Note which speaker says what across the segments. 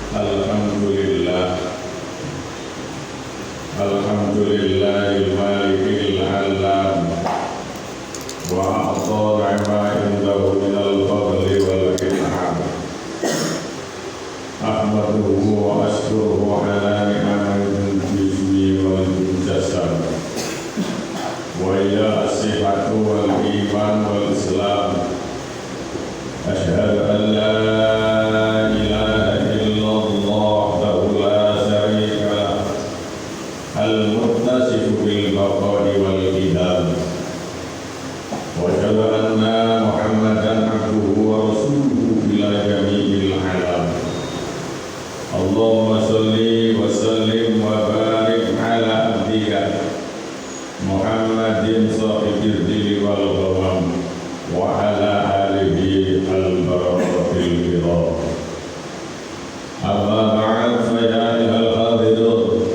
Speaker 1: Alhamdulillah, Alhamdulillahil malikil alam wa a'ta ma indahu minal fadli wal in'am. Ahmaduhu wa ashkuruhu ala ni'amatil jismi wal jasad wa ya as-sihhatu wal iman wal islam. Asyhadu an la ilaha illallah wahdahu la syarika lah, al-muttasifu bil baqa'i wal qidam. Wa asyhadu anna Muhammadan abduhu wa rasuluhu ila jami'il alam. Allahumma sholli wa sallim wa barik ala abdika Muhammadin sahibil dili wal ghawam wa ala alihi al-barakatil kiram. Amma ba'd, fa ya ayyuhal hadirun,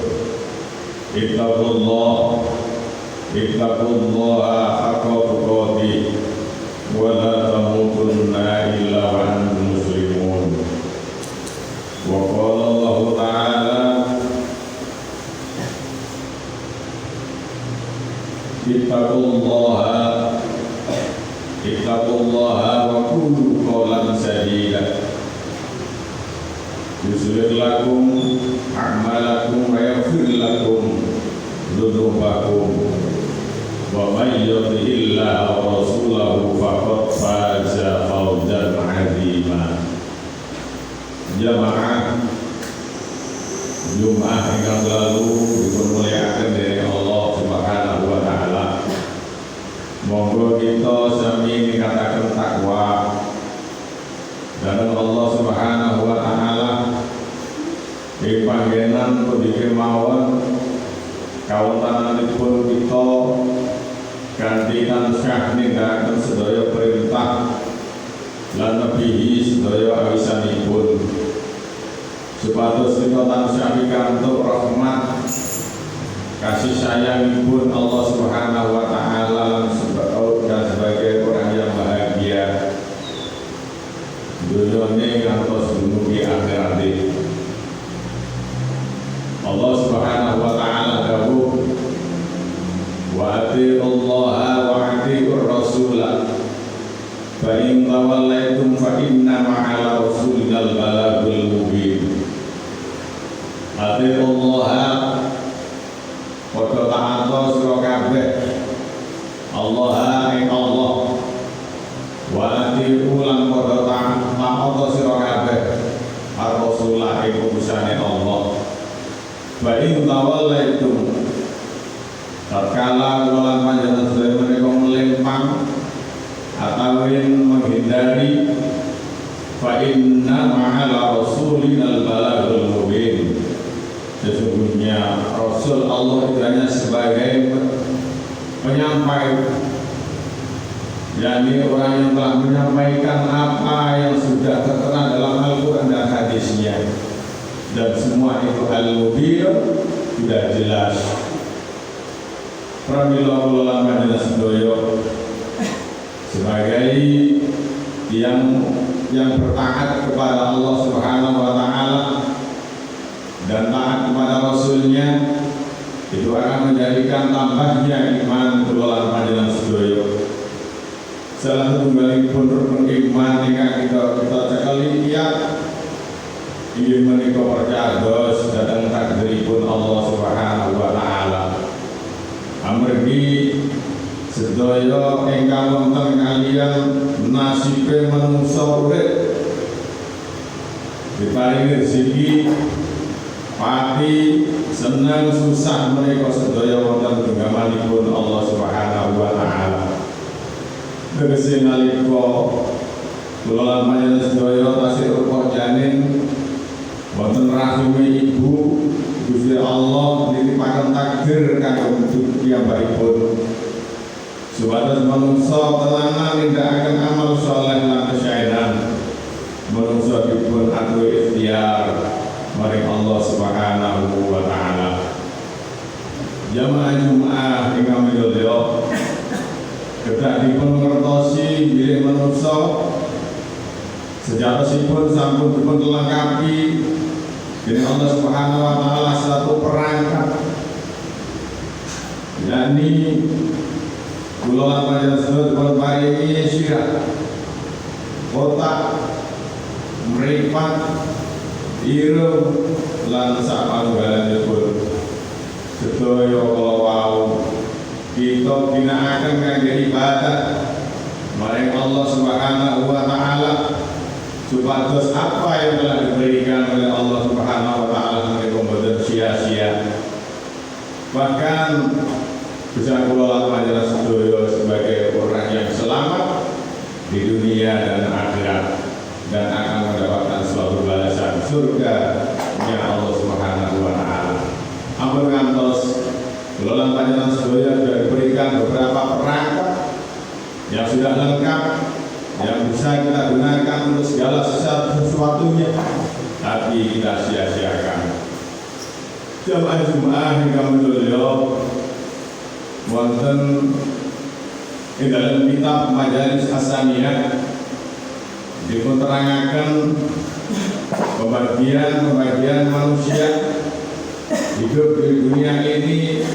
Speaker 1: ittaqullaha haqqa tuqatih wa la tamutunna illa wa antum muslimun. Wa qala Allah ta'ala, ittaqullaha wa qulu qawlan sadida yuslih lakum a'malakum wa yaghfir lakum dhunubakum wa may yuti'illaha wa rasulahu faqad faza fawzan 'azima. Jamaah Jumat yang lalu dimuliakan dari Allah Subhanahu wa taala. Monggo kita sami nikataken takwa dan Allah Subhanahu wa taala ing panggenan pundi kemawon kawontenanipun kita kanthi tansah nindakaken sedaya perintah lan nebihi sedaya awisanipun, supados kita tansah pikantuk rahmat kasih sayangipun Allah Subhanahu wa taala dan sebagai orang yang bahagia dunyane ngantos dumugi akhirat. Allah Subhanahu wa taala dawuh, wa atiullaha wa atiur rasulah fa in tawallaitum fa inna ma'al rasulil balagul mubin. Atiullaha padha taat sira kabeh Allah ing Allah, wa atiu lan padha taat sira kabeh ar-rasulah ing utusane Allah. Wa in tawallaitum, tatkala kula panjenengan sedaya menika melempang atawin menghindari, fa inna ma'al rasulil balagul mubin. Sesungguhnya Rasul Allah itu hanya sebagai penyampai, yakni orang yang telah menyampaikan apa yang sudah tertera dalam Al-Quran dan hadisnya, dan semua itu al-mubin, sudah jelas. Pramila kula panjenengan sedaya sebagai yang bertaat kepada Allah Subhanahu wa taala dan taat kepada Rasulnya, itu akan menjadikan tambahnya iman kula panjenengan sedaya. Salah satu pun rukun iman ingkang kita cekali iya inggih menika percados dhateng takdiripun Allah Subhanahu wa taala. Amargi sedaya ingkang wonten kaliyan nasibe manungsa urip diparingi rezeki pati senang susah menika sedaya wonten genggamanipun Allah Subhanahu wa taala. Tegese nalika kula lan panjenengan sedaya tasih rupa janin wonten rahime ibu, Gusti Allah nitipaken takdir kanggo bentuk piyambakipun supados manungsa tenanan nindakaken amal saleh lan kesyainan. Manungsa dipun atuhi ikhtiar maring Allah Subhanahu wa taala. Jamaah Jumat ingkang milih kedah dipun ngertosi bilih manungsa sejatosipun sampun dipun lengkapi Jadi Allah Subhanahu wa taala satu perangkat, yakni kula panjenengan sedaya berparingi sirah kotak meripat irung lan sapanunggalipun sedaya kala wau kita ginakaken kangge ibadah maring Allah Subhanahu wa taala supados apa yang telah diberikan oleh Allah Subhanahu wa taala menika boten sia-sia. Bahkan bisa kula panjenengan sedaya sebagai orang yang selamat di dunia dan akhirat dan akan mendapatkan suatu balasan surga yang Allah Subhanahu wa taala. Ampun ngantos kula panjenengan sedaya sudah diberikan beberapa perangkat yang sudah lengkap yang bisa kita gunakan untuk segala sesuatunya, tapi kita sia-siakan. Jamaah Jumat yang kami mulia, wonten ing dalam kitab Majalis Hasaniyah diputerangaken pembagian manusia hidup di dunia ini,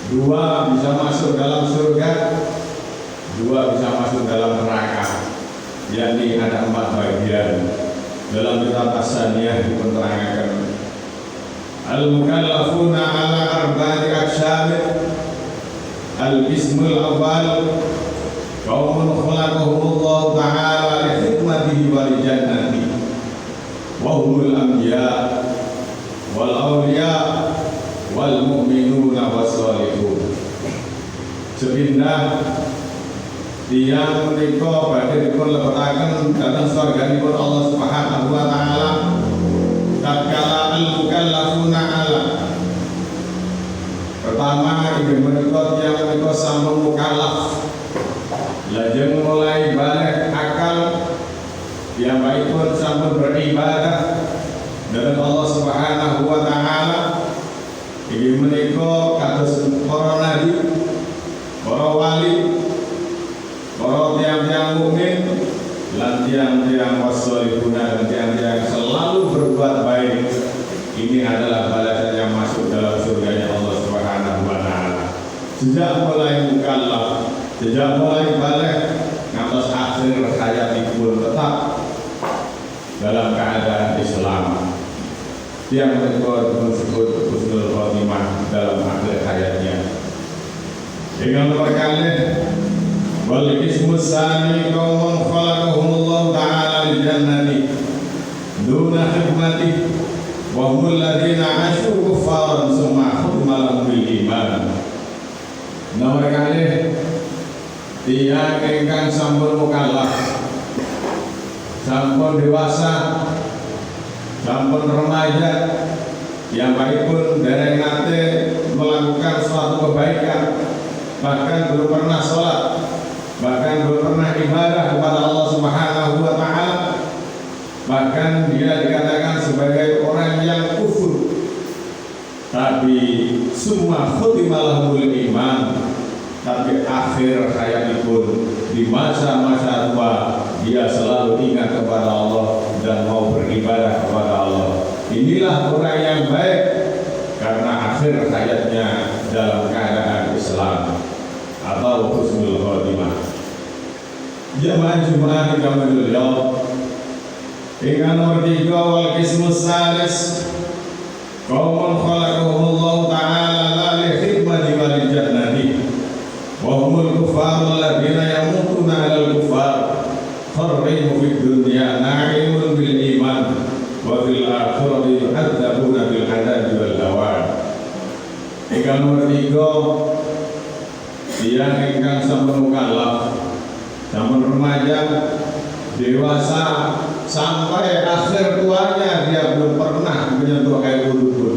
Speaker 1: dua bisa masuk dalam surga, dua bisa masuk dalam neraka, yakni ada 4 bagian. Dalam kitab Hasaniyah diputerangaken al-mukallafuna ala arba'ati aqsam. Al-qismul awal qaumun khalaqahumullah ta'ala li hikmatihi wa li jannatihi wa humul anbiya wal awliya wal mu'minuna was salihun. Sepindah tiyang menika badhe dipun lebetaken dhateng swarganipun Allah Subhanahu wa taala tatkala al-mukallafuna ala. Pertama inggih menika tiyang menika sampun mukallaf, lajeng mulai balik akal, piyambakipun sampun beribadah dhateng Allah Subhanahu wa taala. Inggih menika kados para nabi, para wali, para tiang-tiang mukmin, lan tiang-tiang wasolihuna dan tiang-tiang selalu berbuat baik. Ini adalah balasan yang masuk dalam surganya Allah Subhanahu wa taala. Sejak mulai mukallaf, sejak mulai balik ngantos akhir hayatipun tetap dalam keadaan Islam. Yang menika disebut husnul khotimah dalam akhir hayatnya. Dengan nomor kali wal qismus tsani qaumun khalaqahumullah ta'ala lil jannati duna hikmati wa hum alladziina 'asyu kuffaran summa khutima lahum bil iman. Nomor kali tiyang ingkang sampun mukallaf, sampun dewasa, sampun remaja, yang baikpun dereng nate melakukan suatu kebaikan, bahkan belum pernah sholat, bahkan belum pernah ibadah kepada Allah Subhanahu wa taala, bahkan dia dikatakan sebagai orang yang kufur, tapi summa khutima lahumul iman, tapi akhir hayatipun di masa-masa tua dia selalu ingat kepada Allah dan mau beribadah kepada Allah. Inilah orang yang baik karena akhir hayatnya dalam keadaan Islam atau husnul khotimah. Jamaah Jumat yang kami mulia, ingkang nomor 3 wal qismus salis qaumun khalaqahumullah ta'ala la li hikmati wa li jannati wa humul kuffar alladziina yamutuna 'alal kuffar kharrimu fid dunya na'imun bil iman wa fil akhirati yu'adzabuna bil 'adzabi wal lawan. Ingkang nomor 3 tiyang ingkang sampun mukallaf, sampun remaja, dewasa, sampai akhir tuanya dia belum pernah menyentuh air wudhu pun,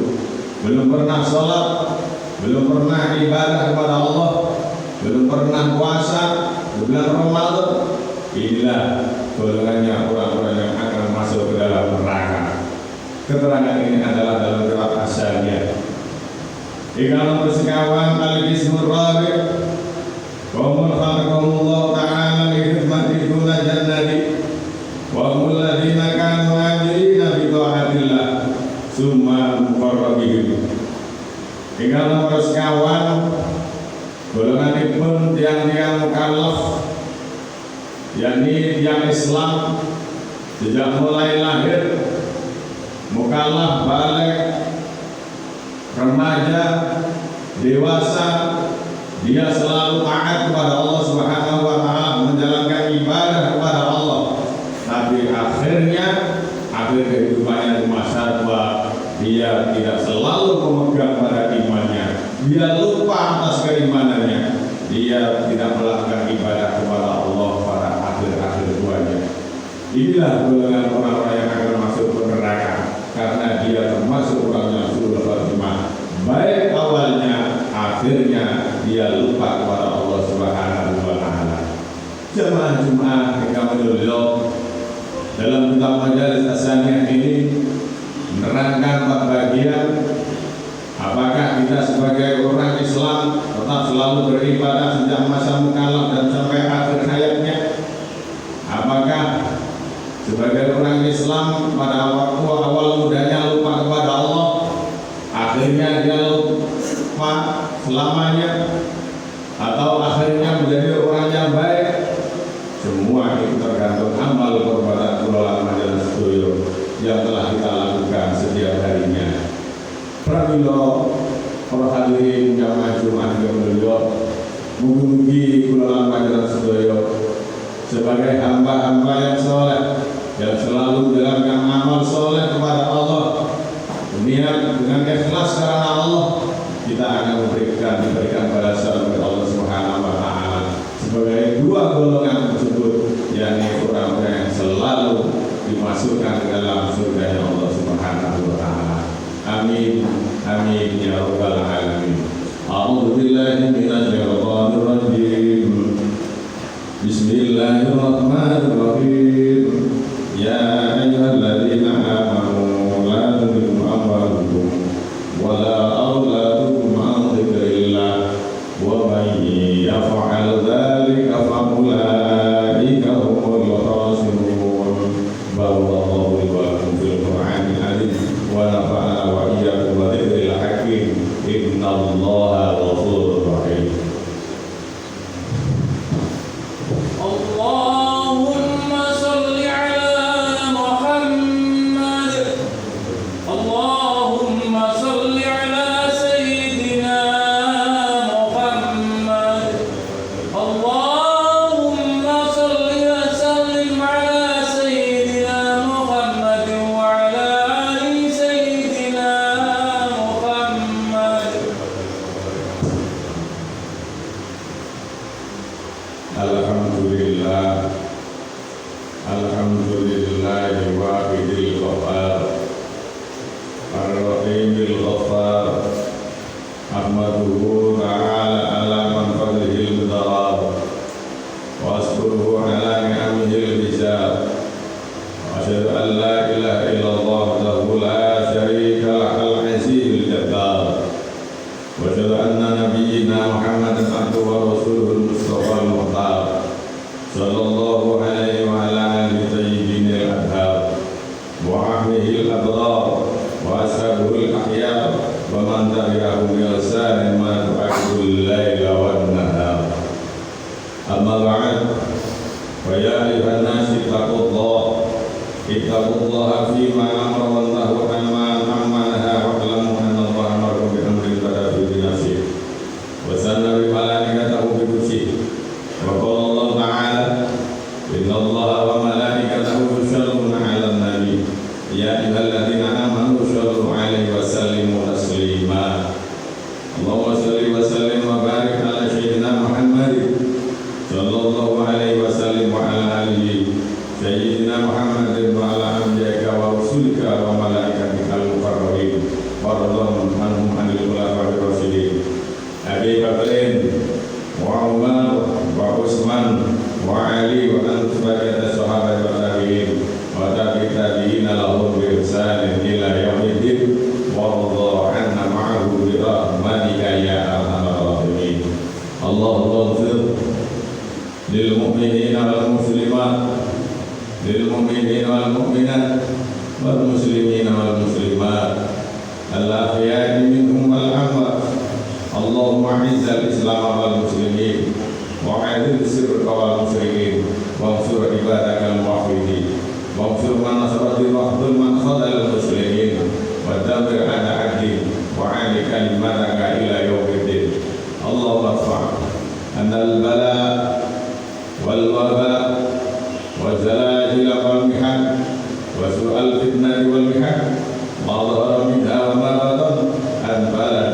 Speaker 1: belum pernah sholat, belum pernah ibadah kepada Allah, belum pernah puasa di bulan Ramadan. Inilah golongannya orang-orang yang akan masuk ke dalam neraka. Keterangan ini adalah dalam kitab Hasaniyah. Ingkang nomor 5 al-qismur rabi' qaumun khalaqahumullah ta'ala li hikmati duna jannati wa hum alladziina kaanu 'amilina bi ta'atillah summa muqarrabihim. Ingkang nomor sekawan golonganipun tiang-tiang mukallaf, yakni tiang Islam sejak mulai lahir, mukallaf, balik, remaja, dewasa, dia selalu taat kepada Allah Subhanahu wa taala, menjalankan ibadah kepada Allah. Tapi akhir kehidupannya di masa tua, dia tidak selalu memegang pada imannya. Dia lupa atas keimanannya. Dia tidak melakukan ibadah kepada Allah pada akhir tuanya. Inilah golongan orang-orang yang akan masuk ke neraka, karena dia termasuk orang yang sudah beriman. Baik awalnya, akhirnya dia lupa kepada Allah Subhanahu wa taala. Jemaah-jemaah yang kami muliakan, dalam kitab Majalis As-Saniyah ini menerangkan 4 bagian. Apakah kita sebagai orang Islam tetap selalu beribadah sejak masa mukallaf dan sampai akhir hayatnya? Apakah sebagai orang Islam pada waktu awal mudanya lupa kepada Allah, akhirnya dia lupa selamanya, atau akhirnya menjadi orang yang baik? Semua itu tergantung amal perbuatan kula majelis sedaya yang telah kita lakukan setiap harinya. Pramila para hadirin jamaah Jumat yang mulia, mugi-mugi kula majelis sedaya sebagai hamba-hamba yang soleh, yang selalu menjalankan amal soleh kepada Allah, niat dengan ikhlas karena Allah, kita akan diberikan balasan oleh Allah Subhanahu wa taala sebagai 2 golongan tersebut, yakni orang-orang yang selalu dimasukkan ke dalam surga Allah Subhanahu wa taala. Amin amin ya rabbal alamin. A'udzu billahi minasyaitonir rajim. Bismillahirrahmanirrahim. Ya ayyuhalladzina amanu la tulhikum amwalukum wala auladukum an dzikrillah wa may yaf'al dzalika fa ulaika humul khasirun. Barakallahu li wa lakum fil Qur'anil azim wa nafa'ana wa iyyakum bi dzikril hakim. Innallaha ghafurur rahim. Allahumma shalli ala Muhammad. Allahumma shalli ala sayyidina Muhammad. Allahumma shalli wa sallim ala sayyidina Muhammad wa ala ali sayyidina Muhammad. Alhamdulillah, alhamdulillahi wahidil qahhar, ar-rahimil ghaffar. Ahmaduhu ta'ala ala man fadlihil mudarar, wa askuruhu ala ni'amihil bizar. Wa asyhadu an la ilaha illallah wahdahu la syarika lahul azizul jabbar. Wa asyhadu anna nabiyyina Muhammadan abduhu wa rasuluhul mustafa al-muhtar, sallallahu alaihi wa ala alihi tayyibinil adhar wa ahlihi al-abrar wa ashabuhul ahyar wa man tabi'ahum bi ihsanin ma ta'budu al-laila wan nahar. Amma ba'd, wa ya ayyuhan nas ittaqullaha fima amara wa nahu amma nahaa wa alamu anna Allaha amarakum bi amrin bada fi nafsihi wa sanna bi malaikatihi bi kursihi. Wa qala Allah ta'ala, inna Allaha wa malaikatahu yusholluna 'alan nabi ya ayyuhalladzina amanu shollu 'alaihi wa sallimu taslima. Allahumma shalli wa sallim wa barik ala sayyidina Muhammad sallallahu alaihi wa sallim wa ala alihi sayyidina Muhammad wa ala anbiya'ika wa rusulika wa malaikatikal muqarrabin wa radhiyallahu anhum anil khulafa'ir rasyidin Abi Bakrin wa Umar wa Utsman wa Ali wa an sabaqata sahabat wa tabi'in wa tabi'in lahum bi ihsan ila yaumiddin wa radha 'anna ma'ahu bi rahmatika ya arhamar rahimin. Allahumma ighfir lil mu'minina wal muslimat, lil mu'minina wal mu'minat, والمسلمين والمسلمات الأحياء منهم والأموات. اللهم أعز الإسلام والمسلمين وأذل الشرك والمشركين وانصر عبادك الموحدين واغفر من نصر الدين واخذل من خذل المسلمين ودمر أعداء الدين وعلي كلمتك إلى يوم الدين. اللهم ادفع أن البلاء والوباء والزلازل والمحن وسوء الفتنة والمحن ما ظهر منها وما بطن أن بلد